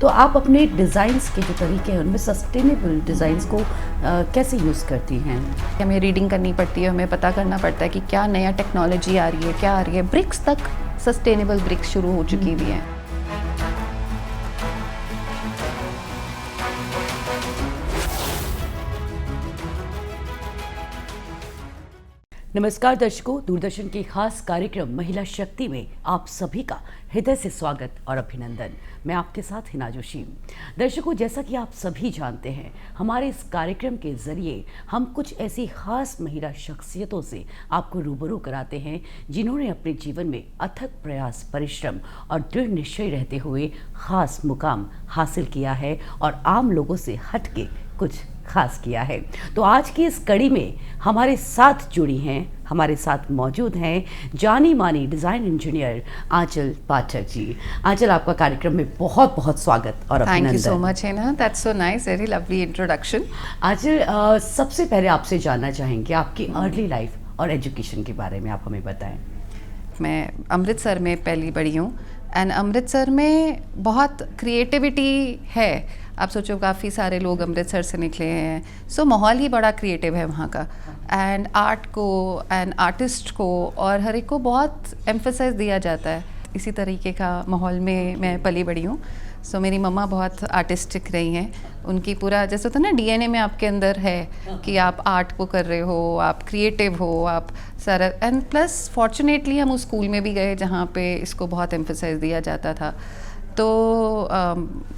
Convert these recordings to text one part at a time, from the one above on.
तो आप अपने डिज़ाइंस के जो तरीके हैं उनमें सस्टेनेबल डिज़ाइंस को कैसे यूज़ करती हैं? हमें रीडिंग करनी पड़ती है, हमें पता करना पड़ता है कि क्या नया टेक्नोलॉजी आ रही है, क्या आ रही है। ब्रिक्स तक सस्टेनेबल ब्रिक्स शुरू हो चुकी हुई हैं। नमस्कार दर्शकों, दूरदर्शन के खास कार्यक्रम महिला शक्ति में आप सभी का हृदय से स्वागत और अभिनंदन। मैं आपके साथ हिना जोशी। दर्शकों, जैसा कि आप सभी जानते हैं, हमारे इस कार्यक्रम के जरिए हम कुछ ऐसी खास महिला शख्सियतों से आपको रूबरू कराते हैं जिन्होंने अपने जीवन में अथक प्रयास, परिश्रम और दृढ़ निश्चय रहते हुए खास मुकाम हासिल किया है और आम लोगों से हटके कुछ खास किया है। तो आज की इस कड़ी में हमारे साथ जुड़ी हैं, हमारे साथ मौजूद हैं जानी मानी डिज़ाइन इंजीनियर आंचल पाठक जी। आंचल, आपका कार्यक्रम में बहुत बहुत स्वागत और अभिनंदन। Thank you so much Hina, that's so nice, very lovely introduction. Aanchal, सबसे पहले आपसे जानना चाहेंगे आपकी अर्ली लाइफ और एजुकेशन के बारे में आप हमें बताएं। मैं अमृतसर में पली बड़ी हूँ एंड अमृतसर में बहुत क्रिएटिविटी है। आप सोचो, काफ़ी सारे लोग अमृतसर से निकले हैं, सो माहौल ही बड़ा क्रिएटिव है वहाँ का। एंड आर्ट को एंड आर्टिस्ट को और हर एक को बहुत एम्फेसाइज दिया जाता है। इसी तरीके का माहौल में मैं पली बड़ी हूँ। सो मेरी मम्मा बहुत आर्टिस्टिक रही हैं। उनकी पूरा जैसे होता है ना, डीएनए में आपके अंदर है कि आप आर्ट को कर रहे हो, आप क्रिएटिव हो, आप सारा। एंड प्लस फॉर्चुनेटली हम उस स्कूल में भी गए जहाँ पे इसको बहुत एम्फेसाइज दिया जाता था। तो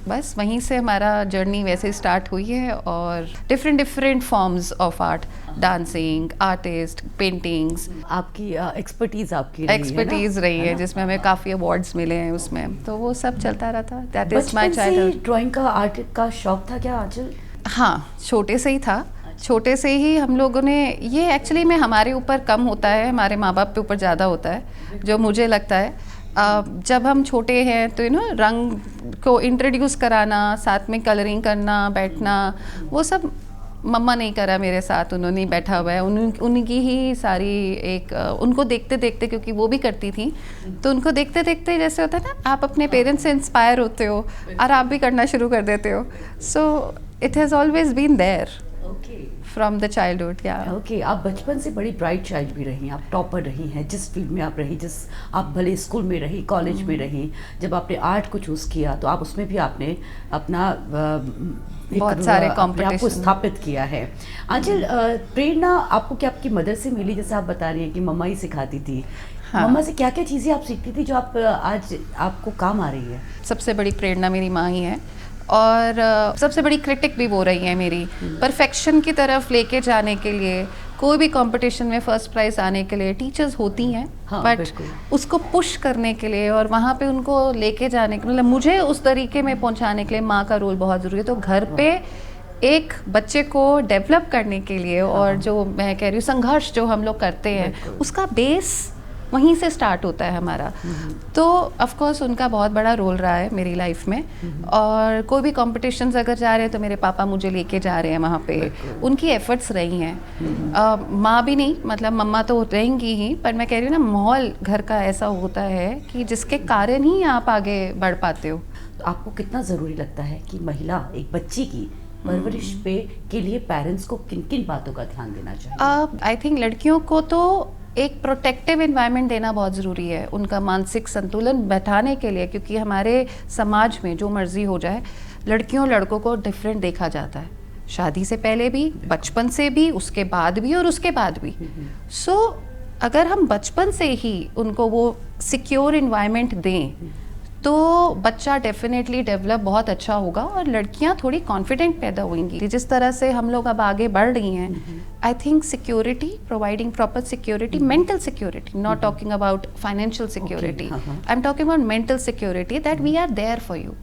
बस वहीं से हमारा जर्नी वैसे स्टार्ट हुई है और different forms of art, dancing, artist, paintings. आपकी एक्सपर्टीज़ रही है जिसमें हमें काफ़ी अवार्ड्स मिले हैं उसमें, तो वो सब चलता रहता। That is my childhood. Drawing का, आर्ट का शौक था क्या आंचल? हाँ, छोटे से ही था। छोटे से ही हम लोगों ने, ये एक्चुअली में हमारे ऊपर कम होता है, हमारे माँ बाप के ऊपर ज़्यादा होता है, जो मुझे लगता है। जब हम छोटे हैं तो रंग को इंट्रोड्यूस कराना, साथ में कलरिंग करना, बैठना, वो सब मम्मा नहीं करा मेरे साथ। उन्होंने बैठा हुआ है, उनकी ही सारी एक उनको देखते देखते, क्योंकि वो भी करती थी, तो उनको देखते देखते जैसे होता है ना, आप अपने पेरेंट्स से इंस्पायर होते हो और आप भी करना शुरू कर देते हो। So it has always been there from the childhood. Okay, आप बचपन से बड़ी ब्राइट चाइल्ड भी रही, आप टॉपर रही हैं जिस फील्ड में आप रही, जिस आप भले स्कूल में रही, कॉलेज में रही। जब आपने आर्ट को चूज़ किया तो आप उसमें भी आपने अपना बहुत सारे कॉम्पिटिशन आपको स्थापित किया है। आंचल, प्रेरणा आपको क्या आपकी मदर से मिली? जैसे आप बता रही हैं कि मम्मा ही सिखाती थी। हाँ। मम्मा से क्या क्या चीज़ें आप सीखती थी जो आप आज आपको काम आ रही है? सबसे बड़ी प्रेरणा मेरी माँ ही है और सबसे बड़ी क्रिटिक भी वो रही है मेरी। परफेक्शन की तरफ लेके जाने के लिए, कोई भी कंपटीशन में फर्स्ट प्राइज आने के लिए टीचर्स होती हैं, हाँ, बट उसको पुश करने के लिए और वहाँ पे उनको लेके जाने के लिए, मतलब मुझे उस तरीके में पहुँचाने के लिए माँ का रोल बहुत ज़रूरी है। तो घर पे एक बच्चे को डेवलप करने के लिए और जो मैं कह रही हूँ संघर्ष जो हम लोग करते हैं, उसका बेस वहीं से स्टार्ट होता है हमारा। तो ऑफ कोर्स उनका बहुत बड़ा रोल रहा है मेरी लाइफ में। और कोई भी कॉम्पिटिशन्स अगर जा रहे हैं तो मेरे पापा मुझे लेके जा रहे हैं वहाँ पे, उनकी एफर्ट्स रही हैं। माँ भी नहीं, मतलब मम्मा तो रहेंगी ही, पर मैं कह रही हूँ ना, माहौल घर का ऐसा होता है कि जिसके कारण ही आप आगे बढ़ पाते हो। तो आपको कितना ज़रूरी लगता है कि महिला, एक बच्ची की परवरिश पे के लिए पेरेंट्स को किन किन बातों का ध्यान देना चाहिए? आई थिंक लड़कियों को तो एक प्रोटेक्टिव एनवायरनमेंट देना बहुत ज़रूरी है, उनका मानसिक संतुलन बैठाने के लिए, क्योंकि हमारे समाज में जो मर्जी हो जाए, लड़कियों लड़कों को डिफरेंट देखा जाता है, शादी से पहले भी, बचपन से भी, उसके बाद भी और उसके बाद भी। सो अगर हम बचपन से ही उनको वो सिक्योर एनवायरनमेंट दें तो बच्चा डेफिनेटली डेवलप बहुत अच्छा होगा और लड़कियां थोड़ी कॉन्फिडेंट पैदा होंगी। जिस तरह से हम लोग अब आगे बढ़ रही हैं, I think security, providing proper security, mental security, not talking about financial security, I am talking about mental security, that we are there for you.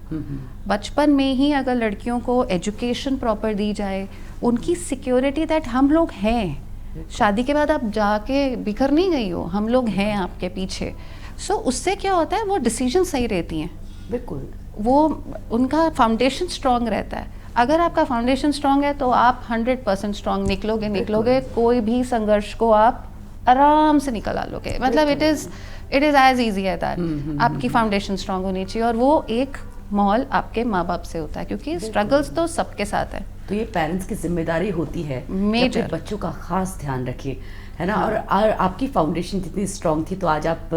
बचपन में ही अगर लड़कियों को एजुकेशन प्रॉपर दी जाए, उनकी सिक्योरिटी दैट हम लोग हैं, शादी के बाद आप जाके बिखर नहीं गई हो, हम लोग हैं आपके पीछे। सो उससे क्या होता है, वो डिसीजन सही रहती हैं। बिल्कुल, वो उनका फाउंडेशन स्ट्रांग रहता है। अगर आपका फाउंडेशन स्ट्रांग है तो आप 100% स्ट्रांग निकलोगे, कोई भी संघर्ष को आप आराम से निकल लोगे। मतलब it is as easy as that. आपकी फाउंडेशन स्ट्रांग होनी चाहिए और वो एक माहौल आपके माँ बाप से होता है, क्योंकि स्ट्रगल्स तो सबके साथ है। तो ये पेरेंट्स की जिम्मेदारी होती है कि Major। अपने बच्चों का खास ध्यान रखें, है ना। और आपकी फाउंडेशन जितनी स्ट्रांग थी तो आज आप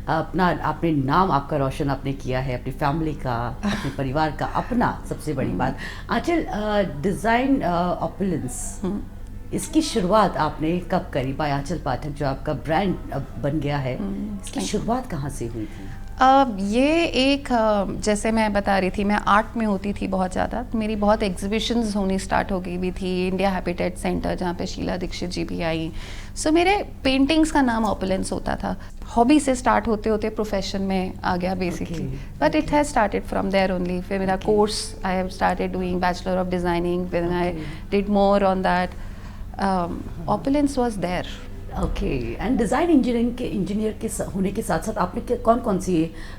आपने नाम आपका रोशन आपने किया है, अपनी फैमिली का, अपने परिवार का, अपना सबसे बड़ी बात। आंचल, डिज़ाइन ऑपुलेंस, इसकी शुरुआत आपने कब करी? बाय आंचल पाठक जो आपका ब्रांड अब बन गया है, इसकी शुरुआत कहाँ से हुई थी? ये एक जैसे मैं बता रही थी, मैं आर्ट में होती थी बहुत ज़्यादा, तो मेरी बहुत एग्जीबिशंस होनी स्टार्ट हो गई भी थी। इंडिया हैबिटेट सेंटर जहाँ पे शीला दीक्षित जी भी आई, सो मेरे पेंटिंग्स का नाम ऑपुलेंस होता था। हॉबी से स्टार्ट होते होते प्रोफेशन में आ गया basically, but it has started from there only. फिर मेरा course I have started doing bachelor of designing, फिर I did more on that. Opulence was there. Okay. And design engineer के होने के साथ साथ आपने कौन कौन सी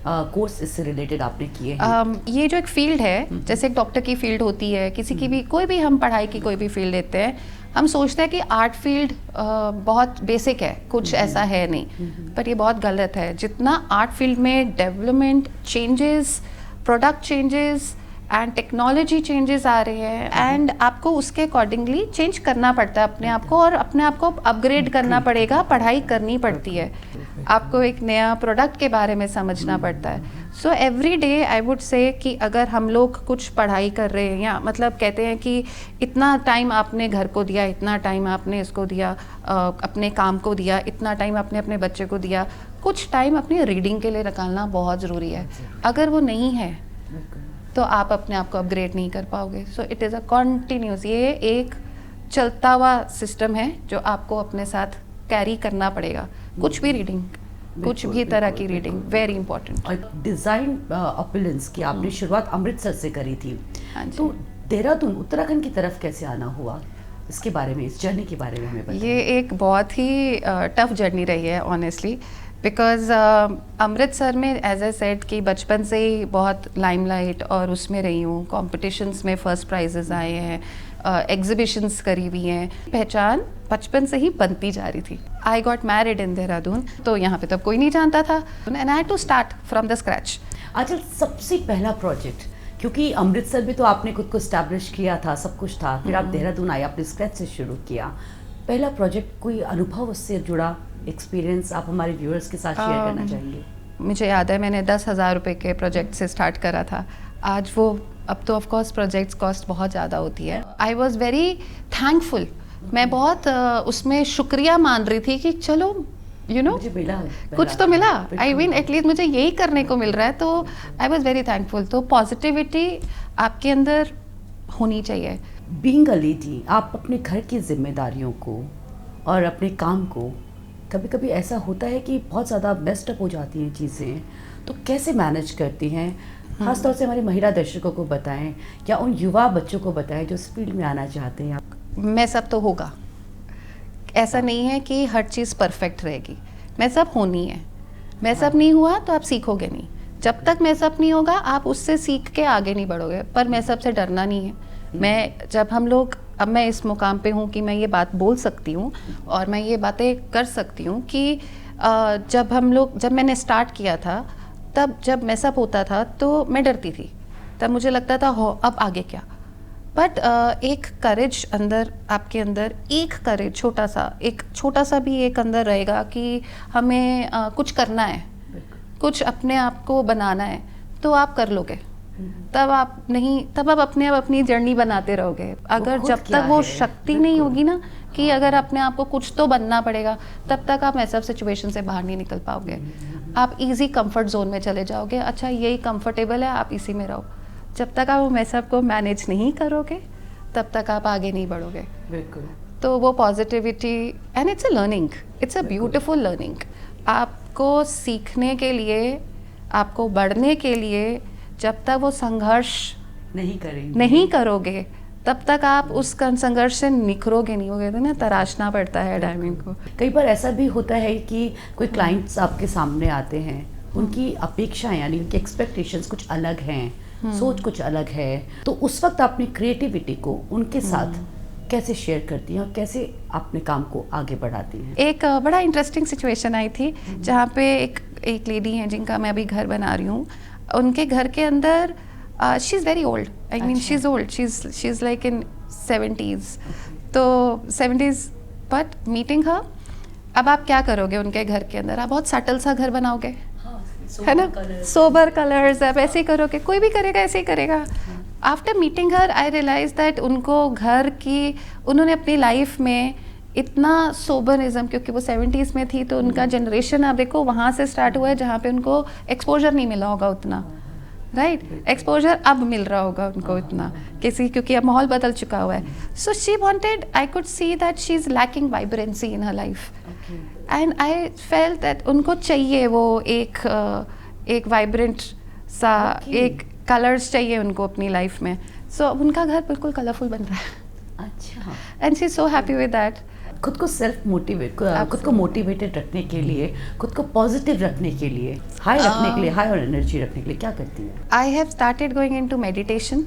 कोर्स इससे रिलेटेड आपने किए हैं? ये जो एक फील्ड है, जैसे एक डॉक्टर की फील्ड होती है, किसी की भी, कोई भी हम पढ़ाई की कोई भी फील्ड लेते हैं, हम सोचते हैं कि आर्ट फील्ड बहुत बेसिक है, कुछ ऐसा है नहीं, पर ये बहुत गलत है। जितना आर्ट फील्ड में development, changes, product changes and technology changes आ रहे हैं, एंड आपको उसके अकॉर्डिंगली चेंज करना पड़ता है अपने आप को, और अपने आप को अपग्रेड करना पड़ेगा, पढ़ाई करनी पड़ती है, आपको एक नया प्रोडक्ट के बारे में समझना पड़ता है। So every day I would say कि अगर हम लोग कुछ पढ़ाई कर रहे हैं, या मतलब कहते हैं कि इतना टाइम आपने घर को दिया, इतना टाइम आपने इसको दिया, अपने काम को दिया, इतना टाइम आपने अपने बच्चे को दिया, कुछ टाइम अपनी रीडिंग के लिए निकालना बहुत ज़रूरी है। अगर वो नहीं है तो आप अपने आप को अपग्रेड नहीं कर पाओगे। So it is a continuous, ये एक चलता हुआ सिस्टम है जो आपको अपने साथ कैरी करना पड़ेगा। कुछ भी रीडिंग, कुछ भी तरह की रीडिंग, वेरी इंपॉर्टेंट। और डिज़ाइन ऑपुलेंस की आपने शुरुआत अमृतसर से करी थी, हाँ जी। तो देहरादून उत्तराखंड की तरफ कैसे आना हुआ? इसके बारे में, इस जर्नी के बारे में हमें बताइए। ये एक बहुत ही टफ जर्नी रही है ऑनेस्टली, बिकॉज अमृतसर में एज ए सेड कि बचपन से ही बहुत लाइमलाइट और उसमें रही हूँ, कॉम्पिटिशन्स में फर्स्ट प्राइजेस आए हैं, एग्जिबिशंस करी हुई हैं, पहचान बचपन से ही बनती जा रही थी। I got married in Dehradun, तो यहाँ पे तब कोई नहीं जानता था, and I had to start from the scratch. Aanchal, सबसे पहला प्रोजेक्ट, क्योंकि अमृतसर में तो आपने खुद को स्टैब्लिश किया था, सब कुछ था, फिर आप देहरादून आए, आपने स्क्रैच से शुरू किया। पहला प्रोजेक्ट, कोई अनुभव उससे जुड़ा, एक्सपीरियंस आप हमारे व्यूअर्स के साथ शेयर करना चाहेंगे? मुझे याद है मैंने 10,000 रुपये के प्रोजेक्ट से स्टार्ट करा था। आज वो, अब तो ऑफ कोर्स प्रोजेक्ट्स कॉस्ट बहुत ज़्यादा होती है। आई वॉज वेरी थैंकफुल, मैं बहुत उसमें शुक्रिया मान रही थी कि चलो मुझे मिला, कुछ तो मिला, आई मीन एटलीस्ट मुझे यही करने को मिल रहा है, तो आई वॉज वेरी थैंकफुल। तो पॉजिटिविटी आपके अंदर होनी चाहिए। बीइंग अ लेडी, आप अपने घर की जिम्मेदारियों को और अपने काम को, कभी कभी ऐसा होता है कि बहुत ज़्यादा मेस्ड अप हो जाती हैं चीज़ें, तो कैसे मैनेज करती हैं? खासतौर से हमारे महिला दर्शकों को बताएं, या उन युवा बच्चों को बताएं जो इस फील्ड में आना चाहते हैं। मैं सब तो होगा, ऐसा नहीं है कि हर चीज़ परफेक्ट रहेगी, मैं सब होनी है। मैं सब नहीं हुआ तो आप सीखोगे नहीं, जब तक मैं सब नहीं होगा आप उससे सीख के आगे नहीं बढ़ोगे। पर मैं सबसे डरना नहीं है। मैं जब हम लोग, अब मैं इस मुकाम पे हूँ कि मैं ये बात बोल सकती हूँ और मैं ये बातें कर सकती हूँ कि जब मैंने स्टार्ट किया था, तब जब मैसअप होता था तो मैं डरती थी, तब मुझे लगता था हो अब आगे क्या। बट एक करेज अंदर, आपके अंदर एक करेज, छोटा सा भी एक अंदर रहेगा कि हमें कुछ करना है, कुछ अपने आप को बनाना है, तो आप कर लोगे। तब आप अपने आप अपनी जर्नी बनाते रहोगे। अगर जब तक वो शक्ति नहीं होगी ना कि अगर अपने आप को कुछ तो बनना पड़ेगा, तब तक आप ऐसा सिचुएशन से बाहर नहीं निकल पाओगे। आप इजी कंफर्ट जोन में चले जाओगे, अच्छा यही कंफर्टेबल है, आप इसी में रहो। जब तक आप वो मैसअप को मैनेज नहीं करोगे, तब तक आप आगे नहीं बढ़ोगे। बिल्कुल। तो वो positivity, and it's a learning, it's a beautiful learning. आपको सीखने के लिए, आपको बढ़ने के लिए, जब तक वो संघर्ष नहीं करोगे, तब तक आप उस संघर्ष से निखरोगे नहीं। होगे तो ना, तराशना पड़ता है डायमंड को। कई बार ऐसा भी होता है कि कोई क्लाइंट्स आपके सामने आते हैं, उनकी अपेक्षाएं यानी उनकी एक्सपेक्टेशंस कुछ अलग हैं, सोच कुछ अलग है, तो उस वक्त अपनी क्रिएटिविटी को उनके साथ कैसे शेयर करती हैं और कैसे अपने काम को आगे बढ़ाती हैं? एक बड़ा इंटरेस्टिंग सिचुएशन आई थी जहाँ पे एक लेडी हैं जिनका मैं अभी घर बना रही हूँ। उनके घर के अंदर she is very old, I mean she is old, she is like in 70s, तो 70s, बट मीटिंग हर, अब आप क्या करोगे उनके घर के अंदर? आप बहुत सटल सा घर बनाओगे, है ना, सोबर कलर्स, आप ऐसे ही करोगे, कोई भी करेगा ऐसे ही करेगा। After meeting her I realise that उनको घर की, उन्होंने अपनी लाइफ में इतना सोबरिज्म, क्योंकि वो 70s में थी, तो उनका जनरेशन आप देखो वहाँ से स्टार्ट हुआ है जहाँ पे उनको एक्सपोजर नहीं मिला होगा उतना, राइट, एक्सपोजर अब मिल रहा होगा उनको इतना किसी, क्योंकि अब माहौल बदल चुका हुआ है। So she wanted, I could see that she is lacking vibrancy in her life, and I felt that उनको चाहिए वो एक वाइब्रेंट सा, एक कलर्स चाहिए उनको अपनी लाइफ में। सो उनका घर बिल्कुल कलरफुल बन रहा है। अच्छा। And she is so happy with that. खुद को सेल्फ मोटिवेट, खुद को मोटिवेटेड रखने के लिए, खुद को पॉजिटिव रखने के लिए, हाई रखने के लिए, हाई और एनर्जी रखने के लिए क्या करती है? आई have started going into meditation.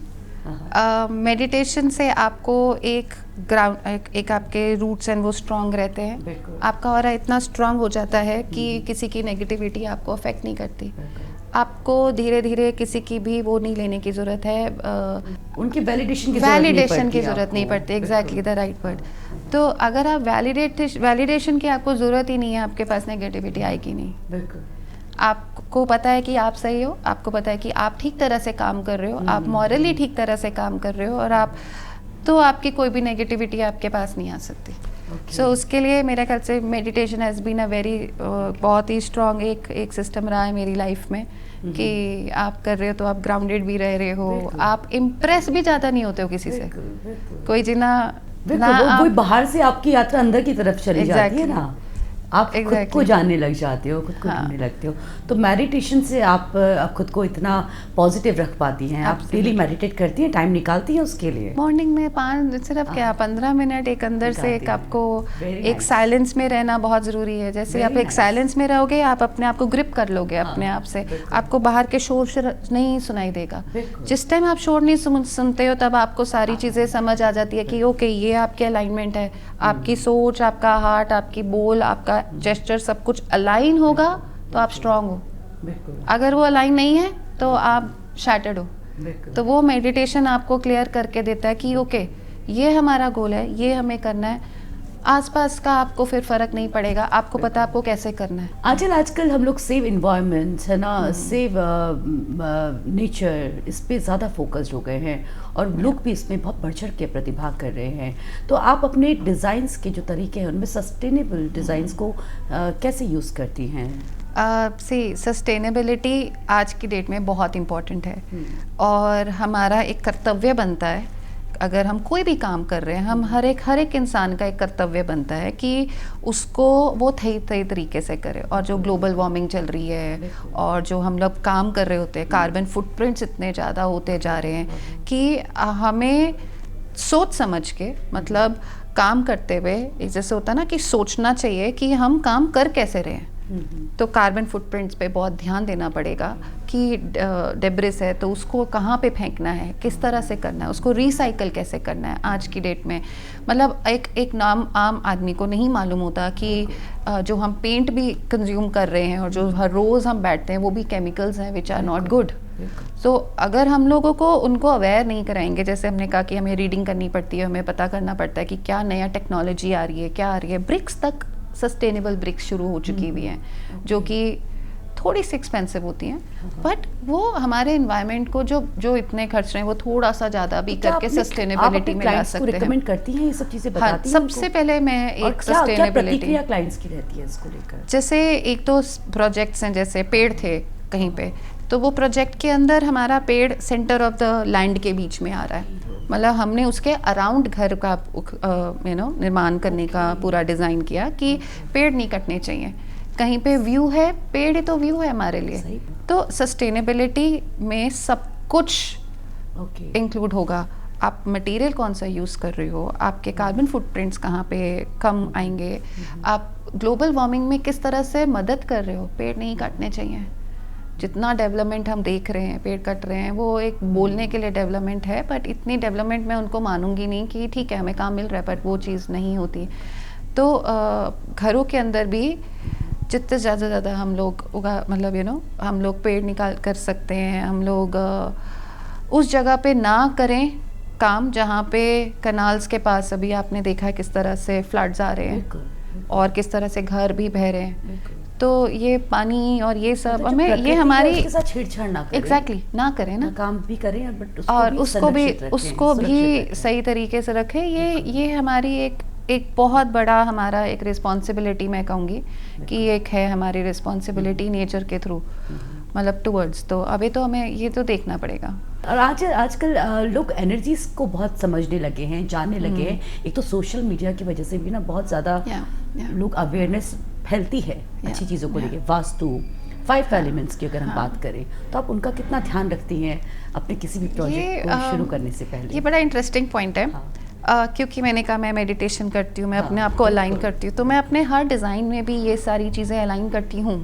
Meditation से आपको एक ग्राउंड, एक आपके रूट्स एंड वो स्ट्रांग रहते हैं, आपका ऑरा इतना स्ट्रांग हो जाता है कि किसी की नेगेटिविटी आपको अफेक्ट नहीं करती। आपको धीरे धीरे किसी की भी वो नहीं लेने की ज़रूरत है, उनकी वैलिडेशन की ज़रूरत नहीं पड़ती, एग्जैक्टली द राइट वर्ड। तो अगर आप वैलिडेशन की आपको ज़रूरत ही नहीं है, आपके पास नेगेटिविटी आएगी नहीं। बिल्कुल। आपको पता है कि आप सही हो, आपको पता है कि आप ठीक तरह से काम कर रहे हो, आप मॉरली ठीक तरह से काम कर रहे हो, और आप, तो आपकी कोई भी नेगेटिविटी आपके पास नहीं आ सकती। सो उसके लिए मेरे ख्याल से meditation has been a very, बहुत ही स्ट्रॉन्ग एक सिस्टम रहा है मेरी लाइफ में, कि आप कर रहे हो तो आप ग्राउंडेड भी रह रहे हो, आप इम्प्रेस भी ज़्यादा नहीं होते हो किसी से, कोई जिना ना, वो बाहर से आपकी यात्रा अंदर की तरफ चली जाती है ना, आप खुद को जानने लग जाते हो, खुद को ढूंढने लगते हो। तो मेडिटेशन से आप खुद को इतना पॉजिटिव रख पाती हैं। आप डेली मेडिटेट करती हैं, टाइम निकालती हैं उसके लिए? मॉर्निंग में सिर्फ क्या 15 मिनट एक अंदर से एक आपको एक साइलेंस में रहना बहुत ज़रूरी है। जैसे आप एक साइलेंस में रहोगे, आप अपने आप को ग्रिप कर लोगे अपने आप से, आपको बाहर के शोर नहीं सुनाई देगा। जिस टाइम आप शोर नहीं सुनते हो, तब आपको सारी चीज़ें समझ आ जाती है कि ओके, ये आपके अलाइनमेंट है, आपकी सोच, आपका हार्ट, आपकी बोल, आपका जेस्चर, सब कुछ अलाइन होगा तो आप स्ट्रांग हो। अगर वो अलाइन नहीं है तो आप शैटर्ड हो। तो वो मेडिटेशन आपको क्लियर करके देता है कि ओके, ये हमारा गोल है, ये हमें करना है, आसपास का आपको फिर फर्क नहीं पड़ेगा, आपको पता है आपको कैसे करना है। आजकल हम लोग सेव इन्वायरमेंट है ना, सेव नेचर, इस पे ज़्यादा फोकस्ड हो गए हैं, और लोग भी इसमें बहुत बढ़ चढ़ के प्रतिभाग कर रहे हैं। तो आप अपने डिज़ाइंस के जो तरीके हैं उनमें सस्टेनेबल डिज़ाइंस को कैसे यूज़ करती हैं? सस्टेनेबिलिटी आज की डेट में बहुत इम्पॉर्टेंट है, और हमारा एक कर्तव्य बनता है, अगर हम कोई भी काम कर रहे हैं, हम हर एक इंसान का एक कर्तव्य बनता है कि उसको वो सही तरीके से करे। और जो ग्लोबल वार्मिंग चल रही है, और जो हम लोग काम कर रहे होते हैं, कार्बन फुटप्रिंट्स इतने ज़्यादा होते जा रहे हैं कि हमें सोच समझ के, मतलब काम करते हुए, जैसे होता है ना कि सोचना चाहिए कि हम काम कर कैसे रहे हैं। तो कार्बन फुटप्रिंट्स पे बहुत ध्यान देना पड़ेगा कि डेब्रिस है तो उसको कहाँ पे फेंकना है, किस तरह से करना है, उसको रिसाइकल कैसे करना है। आज की डेट में मतलब एक नाम आम आदमी को नहीं मालूम होता कि जो हम पेंट भी कंज्यूम कर रहे हैं और जो हर रोज़ हम बैठते हैं, वो भी केमिकल्स हैं विच आर नॉट गुड। तो अगर हम लोगों को उनको अवेयर नहीं कराएंगे, जैसे हमने कहा कि हमें रीडिंग करनी पड़ती है, हमें पता करना पड़ता है कि क्या नया टेक्नोलॉजी आ रही है, क्या आ रही है। ब्रिक्स तक, सस्टेनेबल ब्रिक्स शुरू हो चुकी हुई हैं, जो कि थोड़ी सी एक्सपेंसिव होती हैं, बट वो हमारे एनवायरनमेंट को जो इतने खर्च रहे हैं, वो थोड़ा सा ज़्यादा भी करके सस्टेनेबिलिटी में ला सकते हैं। रिकमेंड करती हैं ये सब चीज़ें, बताती हैं सबसे पहले मैं एक सस्टेनेबिलिटी क्लाइंट्स की रहती है इसको लेकर। जैसे एक तो प्रोजेक्ट्स हैं, जैसे पेड़ थे कहीं पे, तो वो प्रोजेक्ट के अंदर हमारा पेड़ सेंटर ऑफ द लैंड के बीच में आ रहा है, मतलब हमने उसके अराउंड घर का निर्माण करने का पूरा डिज़ाइन किया कि पेड़ नहीं कटने चाहिए। कहीं पे व्यू है, पेड़ ही तो व्यू है हमारे लिए। तो सस्टेनेबिलिटी में सब कुछ इंक्लूड होगा। आप मटेरियल कौन सा यूज़ कर रहे हो, आपके कार्बन फुटप्रिंट्स कहाँ पे कम आएंगे, आप ग्लोबल वार्मिंग में किस तरह से मदद कर रहे हो। पेड़ नहीं काटने चाहिए। जितना डेवलपमेंट हम देख रहे हैं, पेड़ कट रहे हैं, वो एक बोलने के लिए डेवलपमेंट है, बट इतनी डेवलपमेंट मैं उनको मानूंगी नहीं कि ठीक है हमें काम मिल रहा है, बट वो चीज़ नहीं होती। तो घरों के अंदर भी जितने ज़्यादा हम लोग हम लोग पेड़ निकाल कर सकते हैं, हम लोग उस जगह पे ना करें काम जहाँ पे कनाल्स के पास अभी आपने देखा है किस तरह से फ्लड्स आ रहे हैं और किस तरह से घर भी बह रहे हैं। तो ये पानी और ये सब मतलब जो हमें प्रकृति ये है, हमारी उसके साथ छेड़छाड़ ना करें। एग्जैक्टली ना करें ना, काम भी करें बट और उसको भी संरक्षित रखें, उसको भी सुरक्षित रखें। सही तरीके से रखें। ये हमारी एक बहुत बड़ा हमारा एक रिस्पॉन्सिबिलिटी मैं कहूँगी कि एक है हमारी रिस्पॉन्सिबिलिटी नेचर के थ्रू, मतलब टूवर्ड्स। तो अभी तो हमें ये तो देखना पड़ेगा। और आजकल लोग एनर्जीज को बहुत समझने लगे हैं, जानने लगे हैं। एक तो सोशल मीडिया की वजह से भी ना बहुत ज़्यादा लोग अवेयरनेस फैलती है अच्छी चीज़ों को लेके। वास्तु 5 एलिमेंट्स की अगर हम बात करें तो आप उनका कितना ध्यान रखती हैं अपने किसी भी प्रोजेक्ट को शुरू करने से पहले? ये बड़ा इंटरेस्टिंग पॉइंट है। क्योंकि मैंने कहा मैं मेडिटेशन करती हूँ, मैं अपने आप को अलाइन करती हूँ, तो मैं अपने हर डिज़ाइन में भी ये सारी चीज़ें अलाइन करती हूँ।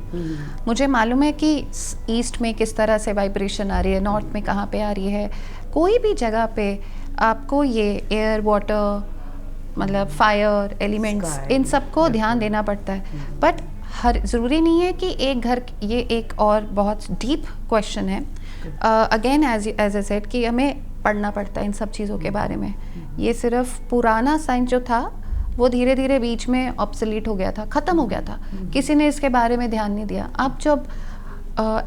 मुझे मालूम है कि ईस्ट में किस तरह से वाइब्रेशन आ रही है, नॉर्थ में कहाँ पे आ रही है। कोई भी जगह पे आपको ये एयर, वाटर, मतलब फायर, एलिमेंट्स, इन सबको ध्यान देना पड़ता है। बट हर ज़रूरी नहीं है कि एक घर, ये एक और बहुत डीप क्वेश्चन है। अगेन एज ए सेड कि हमें पढ़ना पड़ता है इन सब चीज़ों के बारे में। ये सिर्फ पुराना साइंस जो था वो धीरे धीरे बीच में ऑब्सोलीट हो गया था, ख़त्म हो गया था, किसी ने इसके बारे में ध्यान नहीं दिया। अब जब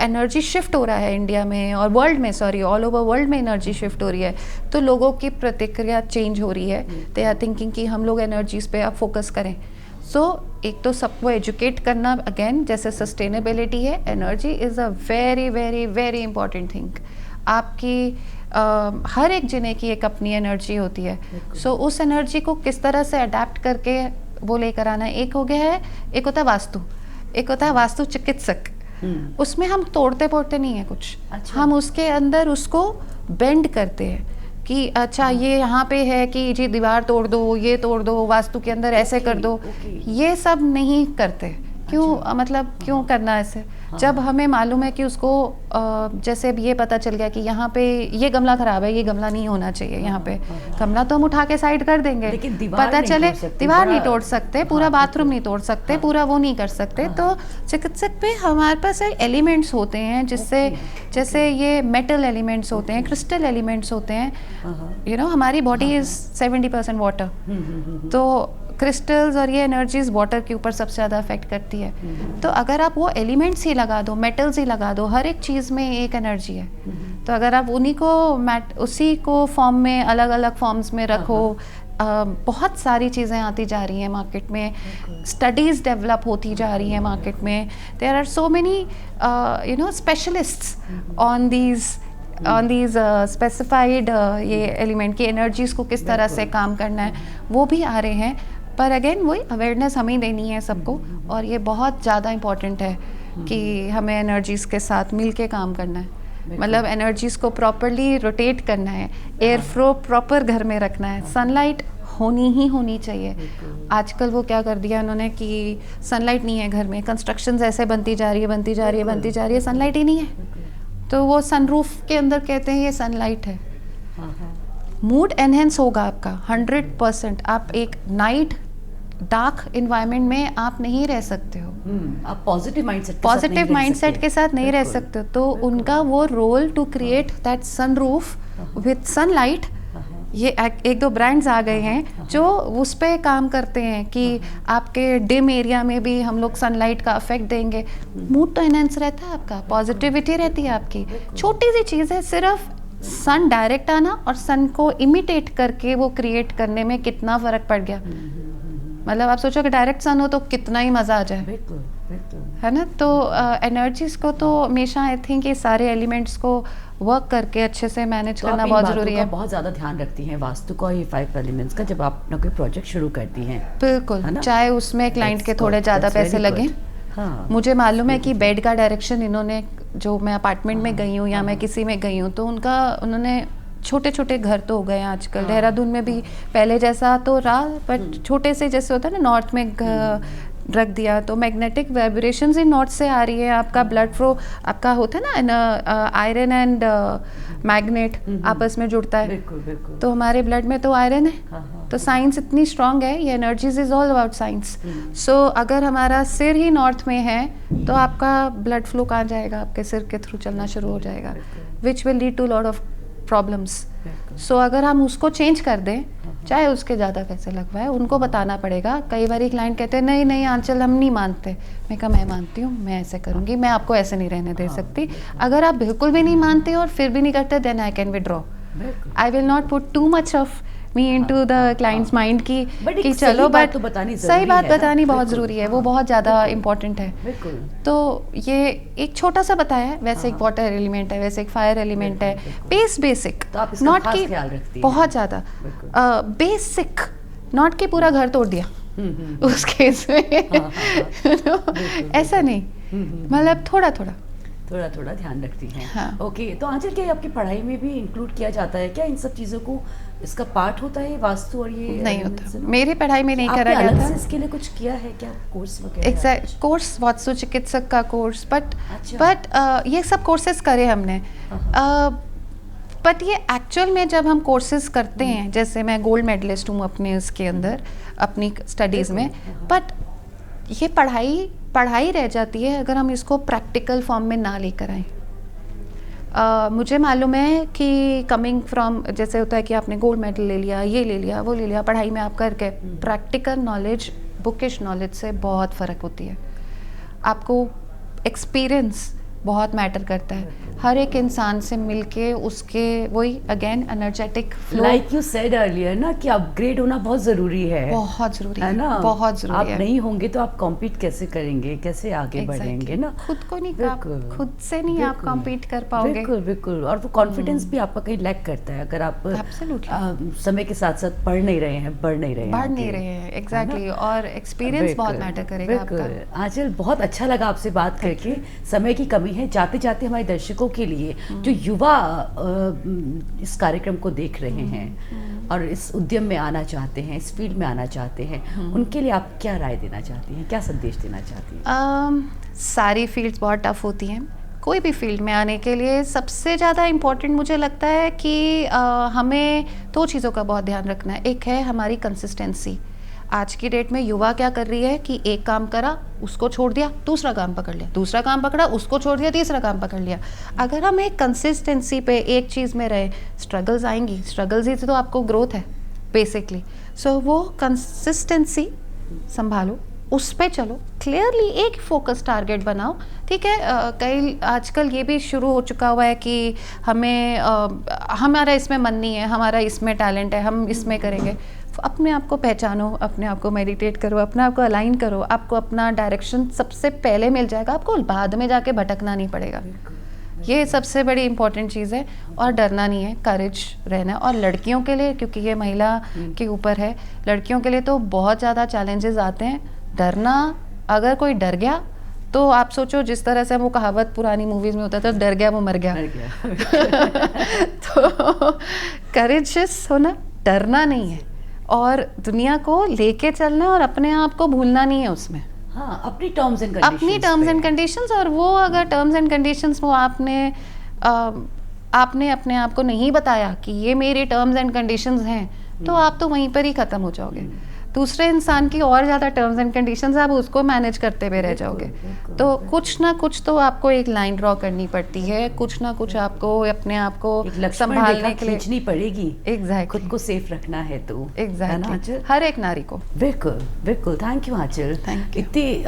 एनर्जी शिफ्ट हो रहा है इंडिया में और वर्ल्ड में, सॉरी ऑल ओवर वर्ल्ड में एनर्जी शिफ्ट हो रही है, तो लोगों की प्रतिक्रिया चेंज हो रही है। दे आर थिंकिंग कि हम लोग एनर्जीज पे अब फोकस करें। सो एक तो सबको एजुकेट करना, अगेन जैसे सस्टेनेबिलिटी है, energy is a very very very important thing. आपकी हर एक जने की एक अपनी एनर्जी होती है। सो उस एनर्जी को किस तरह से अडेप्ट करके वो लेकर आना है। एक हो गया है, एक होता है वास्तु, एक होता है वास्तु चिकित्सक। उसमें हम तोड़ते पोड़ते नहीं है कुछ। अच्छा। हम उसके अंदर उसको बेंड करते हैं कि अच्छा ये यहाँ पे है कि जी दीवार तोड़ दो, ये तोड़ दो, वास्तु के अंदर ऐसे कर दो। ये सब नहीं करते। क्यों? अच्छा। मतलब क्यों करना ऐसे? हाँ। जब हमें मालूम है कि उसको जैसे अब ये पता चल गया कि यहाँ पे ये गमला खराब है, ये गमला नहीं होना चाहिए यहाँ पे, गमला तो हम उठा के साइड कर देंगे, लेकिन पता चले दीवार नहीं तोड़ सकते, पूरा बाथरूम नहीं तोड़ सकते, पूरा वो नहीं कर सकते। तो चिकित्सक पे हमारे पास एलिमेंट्स होते हैं जिससे, जैसे ये मेटल एलिमेंट्स होते हैं, क्रिस्टल एलिमेंट्स होते हैं। यू नो हमारी बॉडी इज 70% वाटर, तो क्रिस्टल्स और ये एनर्जीज वाटर के ऊपर सबसे ज़्यादा अफेक्ट करती है। तो अगर आप वो एलिमेंट्स ही लगा दो, मेटल्स ही लगा दो, हर एक चीज़ में एक एनर्जी है। तो अगर आप उन्हीं को उसी को फॉर्म में, अलग अलग फॉर्म्स में रखो। बहुत सारी चीज़ें आती जा रही हैं मार्केट में, स्टडीज़ डेवलप होती जा रही हैं मार्केट में। There are so many you know specialists on these specified ये एलिमेंट की एनर्जीज़ को किस तरह से काम करना है, वो भी आ रहे हैं। पर अगेन वही अवेयरनेस हमें देनी है सबको, और ये बहुत ज़्यादा इम्पॉर्टेंट है कि हमें एनर्जीज़ के साथ मिल के काम करना है। मतलब एनर्जीज़ को प्रॉपरली रोटेट करना है, एयर फ्लो प्रॉपर घर में रखना है, सनलाइट होनी ही होनी चाहिए। आजकल वो क्या कर दिया उन्होंने कि सनलाइट नहीं है घर में, कंस्ट्रक्शंस ऐसे बनती जा रही है, सनलाइट ही नहीं है। तो वो सनरूफ के अंदर कहते हैं ये सनलाइट है। मूड एनहेंस होगा आपका 100%। आप एक नाइट डार्क इन्वायरमेंट में आप नहीं रह सकते हो। आप पॉजिटिव माइंडसेट के साथ नहीं रह सकते हो। तो उनका वो role to create that sunroof with sunlight, ये एक दो ब्रांड्स आ गए हैं जो उस पर काम करते हैं कि आपके डिम एरिया में भी हम लोग सनलाइट का इफेक्ट देंगे। मूड तो एनहेंस रहता है आपका, पॉजिटिविटी रहती है आपकी। छोटी सी चीज़ है, सिर्फ सन डायरेक्ट आना और सन को इमिटेट करके वो क्रिएट करने में कितना फ़र्क पड़ गया। मतलब आप सोचो कि डायरेक्ट सन हो तो कितना ही मज़ा आ जाए। बिल्कुल है ना। तो एनर्जीज़ को तो हमेशा आई थिंक ये सारे एलिमेंट्स को वर्क करके अच्छे से मैनेज करना बहुत ज़रूरी है। बहुत ज़्यादा ध्यान रखती हैं वास्तु का, ये 5 एलिमेंट्स का, जब आप अपना कोई प्रोजेक्ट शुरू करती हैं। बिल्कुल, चाहे उसमें क्लाइंट के थोड़े ज़्यादा पैसे लगे। हाँ, मुझे मालूम है कि बेड का डायरेक्शन इन्होंने, जो मैं अपार्टमेंट में गई हूँ या मैं किसी में गई हूँ, तो उन्होंने छोटे छोटे घर तो हो गए हैं आजकल। देहरादून में भी पहले जैसा तो रहा, पर छोटे से जैसे होता है ना, नॉर्थ में रख दिया तो मैग्नेटिक वाइब्रेशंस इन नॉर्थ से आ रही है। आपका ब्लड फ्लो, आपका होता है ना आयरन एंड मैग्नेट आपस में जुड़ता है। बिल्कुल, बिल्कुल। तो हमारे ब्लड में तो आयरन है। तो साइंस इतनी स्ट्रांग है, ये energies is all about science. So अगर हमारा सिर ही नॉर्थ में है तो आपका ब्लड फ्लो कहाँ जाएगा? आपके सिर के थ्रू चलना शुरू हो जाएगा, which will lead to lot of problems. So अगर हम उसको चेंज कर दें, चाहे उसके ज़्यादा पैसे लगवाए, उनको बताना पड़ेगा। कई बार क्लाइंट कहते हैं नहीं नहीं आंचल हम नहीं मानते। मैं कहा मैं मानती हूँ, मैं ऐसे करूँगी, मैं आपको ऐसे नहीं रहने दे सकती। अगर आप बिल्कुल भी नहीं मानते और फिर भी नहीं करते, then I can withdraw. I will not put too much of me into the client's mind कि चलो, बट तो बतानी सही बात बतानी बहुत बिल्कुल, ज़रूरी है, वो बहुत ज़्यादा इम्पोर्टेंट है। बिल्कुल। तो ये एक छोटा सा बताया है, वैसे एक वाटर एलिमेंट है, वैसे एक फायर एलिमेंट है, बेसिक, तो आप इसका नॉट खास कि ख्याल रखती हैं। बहुत ज़्यादा बेसिक, नॉट कि पूरा घर तोड़ दिया उस केस में। ऐसा नहीं, मतलब थोड़ा थोड़ा थोड़ा ध्यान रखती हैं। हाँ। ओके, तो आंचल क्या आपकी पढ़ाई में भी इंक्लूड किया जाता है क्या इन सब चीज़ों को? इसका पार्ट होता है वास्तु और ये नहीं elements होता, है? मेरी पढ़ाई में नहीं आपने करा गया अलग था। से इसके लिए कुछ किया है क्या, कोर्स वगैरह? एग्जैक्ट कोर्स, वास्तु चिकित्सक का कोर्स, अच्छा। बट ये सब कोर्सेज करे हमने। बट ये एक्चुअल में जब हम कोर्सेज करते हैं, जैसे मैं गोल्ड मेडलिस्ट हूँ अपने उसके अंदर, अपनी स्टडीज़ में, बट ये पढ़ाई रह जाती है अगर हम इसको प्रैक्टिकल फॉर्म में ना लेकर आए। मुझे मालूम है कि कमिंग फ्रॉम, जैसे होता है कि आपने गोल्ड मेडल ले लिया, ये ले लिया, वो ले लिया, पढ़ाई में आप करके, प्रैक्टिकल नॉलेज बुकिश नॉलेज से बहुत फ़र्क होती है। आपको एक्सपीरियंस बहुत मैटर करता है। हर एक इंसान से मिलके उसके वही again energetic flow, like you said earlier ना कि अपग्रेड होना बहुत ज़रूरी है। बहुत ज़रूरी है ना, बहुत ज़रूरी आप है। नहीं होंगे तो आप कॉम्पीट कैसे करेंगे, कैसे आगे बढ़ेंगे ना? खुद को नहीं, बिल्कुल, खुद से नहीं आप बिल्कुल, कॉम्पीट कर पाओगे। बिल्कुल बिल्कुल। और वो कॉन्फिडेंस भी आपका कहीं लैक करता है अगर आप Absolutely. समय के साथ साथ पढ़ नहीं रहे हैं, बढ़ नहीं रहे हैं एग्जैक्टली। और एक्सपीरियंस बहुत मैटर करेगा आपका। बिल्कुल। आंचल, बहुत अच्छा लगा आपसे बात करके। समय की कमी है, जाते जाते हमारे दर्शकों के लिए जो युवा इस कार्यक्रम को देख रहे हैं और इस उद्यम में आना चाहते हैं, इस फील्ड में आना चाहते हैं, उनके लिए आप क्या राय देना चाहती हैं, क्या संदेश देना चाहती हैं? सारी फील्ड्स बहुत टफ होती हैं। कोई भी फील्ड में आने के लिए सबसे ज़्यादा इम्पोर्टेंट मुझे लगता है कि हमें दो चीज़ों का बहुत ध्यान रखना है। एक है हमारी कंसिस्टेंसी। आज की डेट में युवा क्या कर रही है कि एक काम करा, उसको छोड़ दिया, दूसरा काम पकड़ लिया, दूसरा काम पकड़ा, उसको छोड़ दिया, तीसरा काम पकड़ लिया। अगर हम एक कंसिस्टेंसी पे एक चीज़ में रहे, स्ट्रगल्स आएंगी, स्ट्रगल्स ही तो आपको ग्रोथ है बेसिकली। सो वो कंसिस्टेंसी संभालो, उस पे चलो, क्लियरली एक फोकस टारगेट बनाओ। ठीक है, कई आजकल ये भी शुरू हो चुका हुआ है कि हमें हमारा इसमें मन नहीं है, हमारा इसमें टैलेंट है, हम इसमें करेंगे। अपने आप को पहचानो, अपने आप को मेडिटेट करो, अपने आप को अलाइन करो, आपको अपना डायरेक्शन सबसे पहले मिल जाएगा, आपको बाद में जाके भटकना नहीं पड़ेगा। ये सबसे बड़ी इंपॉर्टेंट चीज़ है। और डरना नहीं है, करेज रहना है। और लड़कियों के लिए, क्योंकि ये महिला के ऊपर है, लड़कियों के लिए तो बहुत ज़्यादा चैलेंजेस आते हैं। डरना, अगर कोई डर गया तो आप सोचो, जिस तरह से वो कहावत पुरानी मूवीज़ में होता था, डर गया वो मर गया। तो करेजियस होना, डरना नहीं है, और दुनिया को लेके चलना, और अपने आप को भूलना नहीं है उसमें। हाँ, अपनी टर्म्स एंड कंडीशंस, अपनी टर्म्स एंड कंडीशंस। और वो अगर टर्म्स एंड कंडीशंस वो आपने अपने आप को नहीं बताया कि ये मेरी टर्म्स एंड कंडीशंस हैं, तो आप तो वहीं पर ही ख़त्म हो जाओगे। दूसरे इंसान की और ज़्यादा टर्म्स एंड कंडीशंस, आप उसको मैनेज करते हुए रह जाओगे। तो कुछ ना कुछ तो आपको एक लाइन ड्रॉ करनी पड़ती है, कुछ ना कुछ आपको अपने आप को संभालने के लिए खींचनी पड़ेगी। एग्जैक्टली, खुद को सेफ रखना है तो एग्जैक्टली, हर एक नारी को। बिल्कुल बिल्कुल। Thank you Aanchal, thank you. इतनी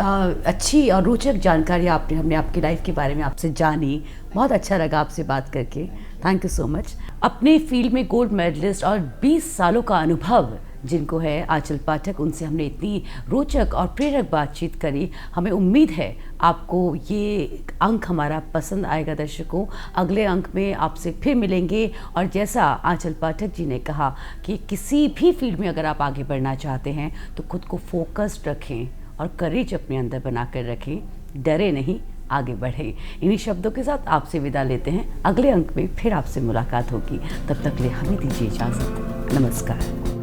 अच्छी और रोचक जानकारी हमने आपकी लाइफ के बारे में आपसे जानी। बहुत अच्छा लगा आपसे बात करके। Thank you so much. अपने फील्ड में गोल्ड मेडलिस्ट और 20 सालों का अनुभव जिनको है आंचल पाठक, उनसे हमने इतनी रोचक और प्रेरक बातचीत करी। हमें उम्मीद है आपको ये अंक हमारा पसंद आएगा। दर्शकों, अगले अंक में आपसे फिर मिलेंगे। और जैसा आंचल पाठक जी ने कहा कि किसी भी फील्ड में अगर आप आगे बढ़ना चाहते हैं तो खुद को फोकस्ड रखें और करेज अपने अंदर बना कर रखें, डरे नहीं, आगे बढ़े। इन्हीं शब्दों के साथ आपसे विदा लेते हैं। अगले अंक में फिर आपसे मुलाकात होगी। तब तक ले हमें दीजिए इजाज़त। नमस्कार।